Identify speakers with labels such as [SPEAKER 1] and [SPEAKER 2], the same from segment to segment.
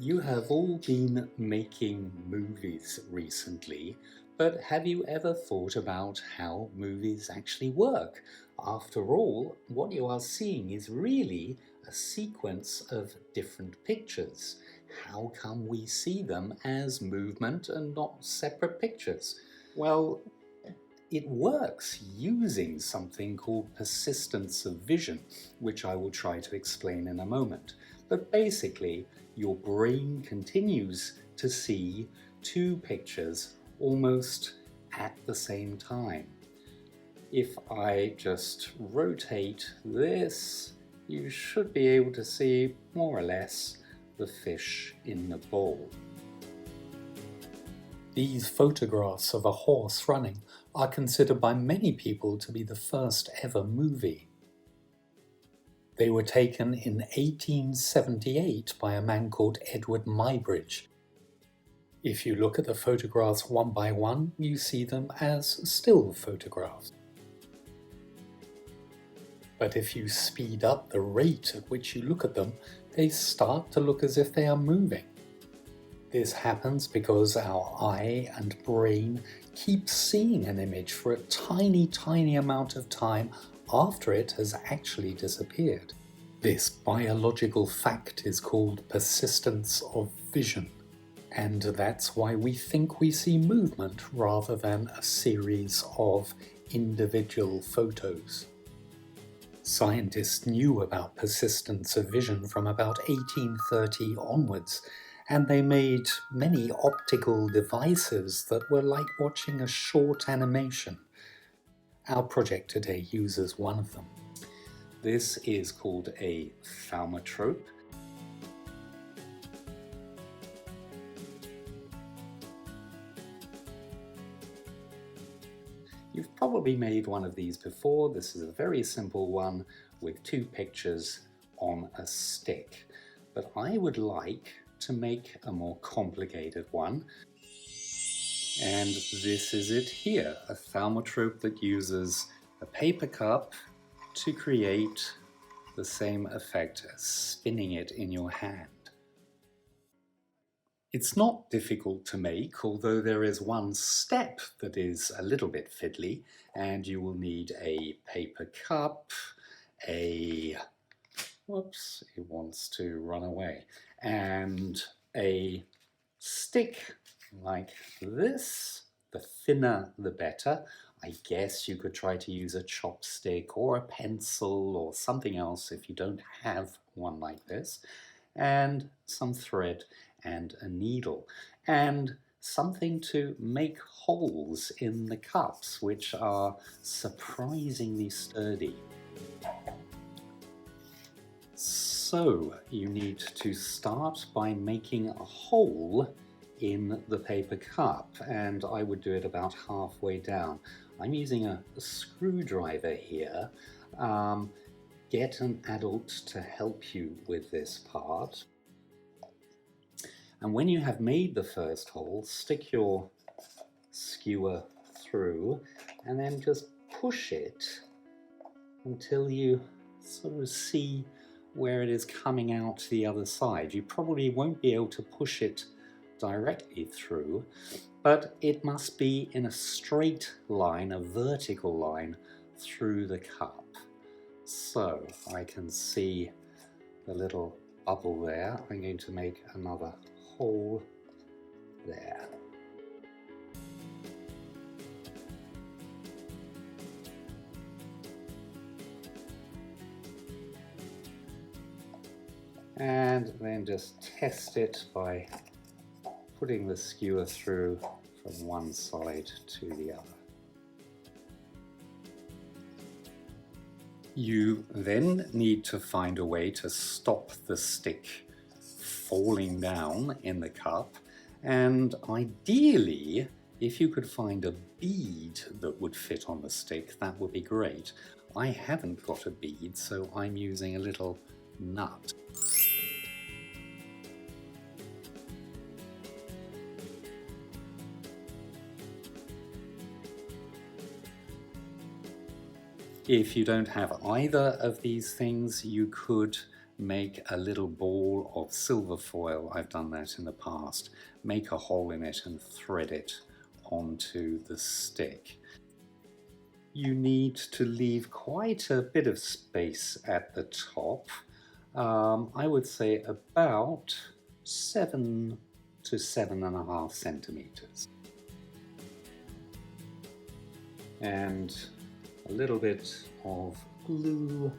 [SPEAKER 1] You have all been making movies recently, but have you ever thought about how movies actually work? After all, what you are seeing is really a sequence of different pictures. How come we see them as movement and not separate pictures? Well, it works using something called persistence of vision, which I will try to explain in a moment. But basically, your brain continues to see two pictures almost at the same time. If I just rotate this, you should be able to see more or less the fish in the bowl. These photographs of a horse running are considered by many people to be the first ever movie. They were taken in 1878 by a man called Edward Muybridge. If you look at the photographs one by one, you see them as still photographs. But if you speed up the rate at which you look at them, they start to look as if they are moving. This happens because our eye and brain keep seeing an image for a tiny amount of time after it has actually disappeared. This biological fact is called persistence of vision, and that's why we think we see movement rather than a series of individual photos. Scientists knew about persistence of vision from about 1830 onwards, and they made many optical devices that were like watching a short animation. Our project today uses one of them. This is called a thaumatrope. You've probably made one of these before. This is a very simple one with two pictures on a stick. But I would like to make a more complicated one. And this is it here, a thaumatrope that uses a paper cup to create the same effect as spinning it in your hand. It's not difficult to make, although there is one step that is a little bit fiddly, and you will need a paper cup, whoops, it wants to run away, and a stick like this. The thinner the better. I guess you could try to use a chopstick or a pencil or something else if you don't have one like this, and some thread and a needle, and something to make holes in the cups, which are surprisingly sturdy. So you need to start by making a hole in the paper cup, and I would do it about halfway down. I'm using a screwdriver here. Get an adult to help you with this part. And when you have made the first hole, stick your skewer through and then just push it until you sort of see where it is coming out the other side. You probably won't be able to push it directly through, but it must be in a straight line, a vertical line through the cup. So I can see the little bubble there. I'm going to make another hole there. And then just test it by putting the skewer through from one side to the other. You then need to find a way to stop the stick falling down in the cup, and ideally, if you could find a bead that would fit on the stick, that would be great. I haven't got a bead, so I'm using a little nut. If you don't have either of these things, you could make a little ball of silver foil. I've done that in the past. Make a hole in it and thread it onto the stick. You need to leave quite a bit of space at the top. I would say about 7 to 7.5 centimeters. And a little bit of glue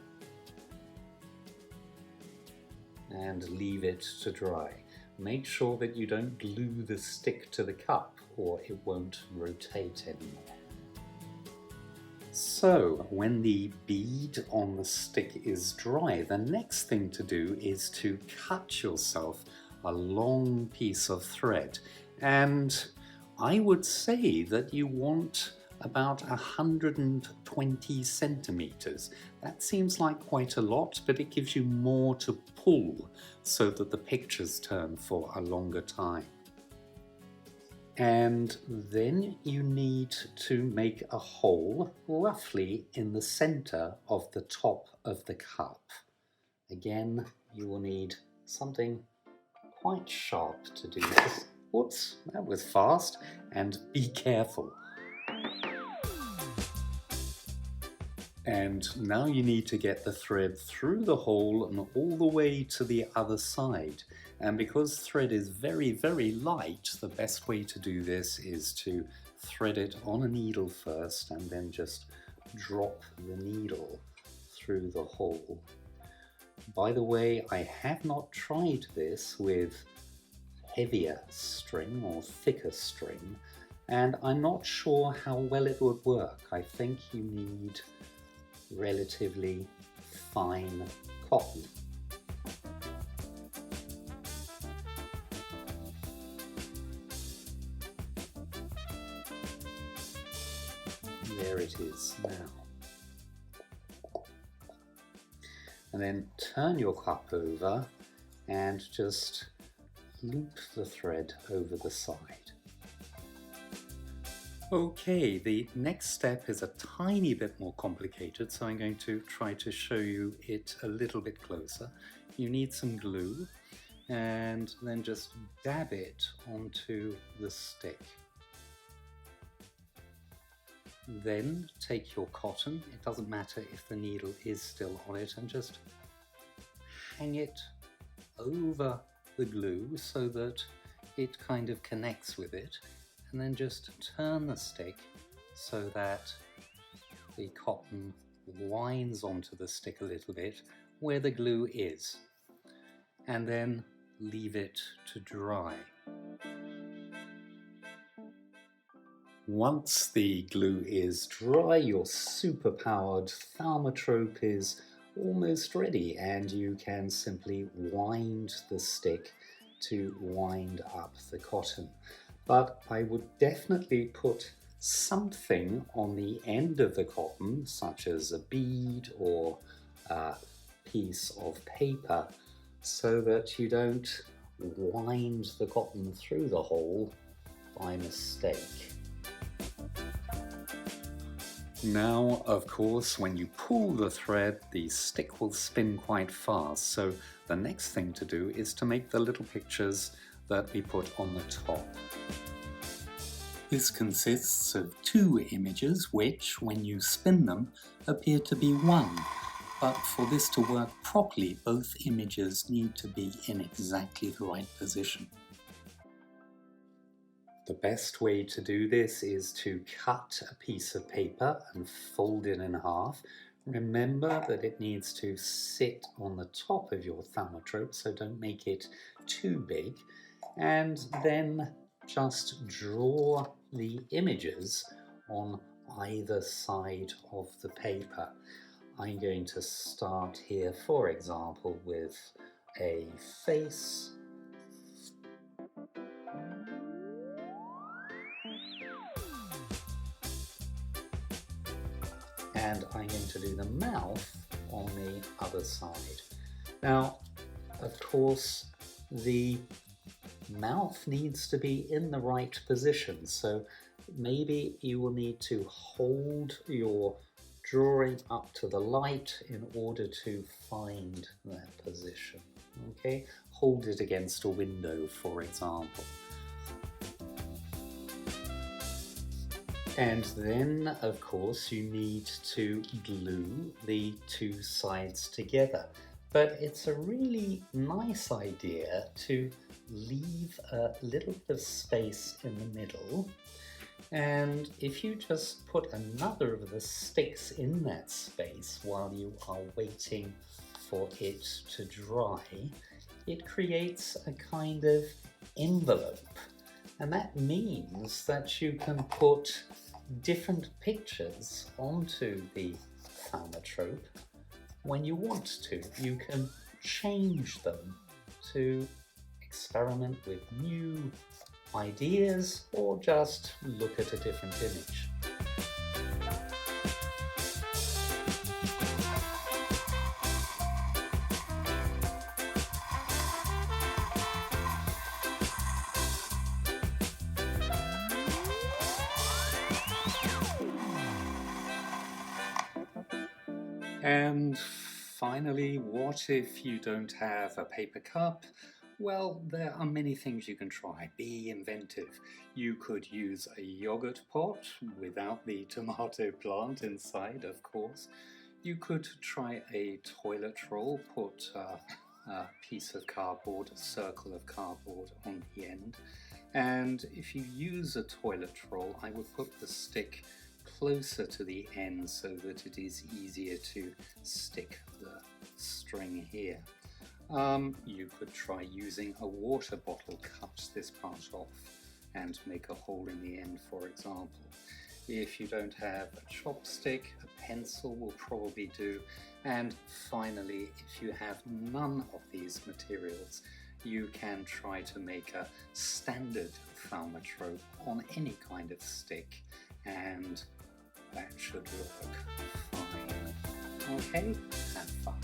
[SPEAKER 1] and leave it to dry. Make sure that you don't glue the stick to the cup or it won't rotate anymore. So when the bead on the stick is dry, the next thing to do is to cut yourself a long piece of thread. And I would say that you want about 120 centimeters. That seems like quite a lot, but it gives you more to pull so that the pictures turn for a longer time. And then you need to make a hole roughly in the center of the top of the cup. Again, you will need something quite sharp to do this. Whoops, that was fast, and be careful. And now you need to get the thread through the hole and all the way to the other side. And because thread is very, very light, the best way to do this is to thread it on a needle first and then just drop the needle through the hole. By the way, I have not tried this with heavier string or thicker string, and I'm not sure how well it would work. I think you need relatively fine cotton. There it is now. And then turn your cup over and just loop the thread over the side. Okay, the next step is a tiny bit more complicated, so I'm going to try to show you it a little bit closer. You need some glue and then just dab it onto the stick. Then take your cotton, it doesn't matter if the needle is still on it, and just hang it over the glue so that it kind of connects with it. And then just turn the stick so that the cotton winds onto the stick a little bit where the glue is. And then leave it to dry. Once the glue is dry, your super-powered thaumatrope is almost ready, and you can simply wind the stick to wind up the cotton. But I would definitely put something on the end of the cotton, such as a bead or a piece of paper, so that you don't wind the cotton through the hole by mistake. Now, of course, when you pull the thread, the stick will spin quite fast, so the next thing to do is to make the little pictures that we put on the top. This consists of two images which, when you spin them, appear to be one. But for this to work properly, both images need to be in exactly the right position. The best way to do this is to cut a piece of paper and fold it in half. Remember that it needs to sit on the top of your thaumatrope, so don't make it too big. And then just draw the images on either side of the paper. I'm going to start here, for example, with a face. And I'm going to do the mouth on the other side. Now, of course, the mouth needs to be in the right position, so maybe you will need to hold your draw it up to the light in order to find that position. Okay, hold it against a window, for example. And then, of course, you need to glue the two sides together. But it's a really nice idea to leave a little bit of space in the middle. And if you just put another of the sticks in that space while you are waiting for it to dry, it creates a kind of envelope. And that means that you can put different pictures onto the thaumatrope when you want to. You can change them to experiment with new ideas or just look at a different image. And finally, what if you don't have a paper cup? Well, there are many things you can try. Be inventive. You could use a yogurt pot without the tomato plant inside, of course. You could try a toilet roll, put a piece of cardboard, a circle of cardboard on the end. And if you use a toilet roll, I would put the stick closer to the end so that it is easier to stick the string here. You could try using a water bottle, cut this part off and make a hole in the end, for example. If you don't have a chopstick, a pencil will probably do. And finally, if you have none of these materials, you can try to make a standard thaumatrope on any kind of stick, and that should work fine. Okay, have fun.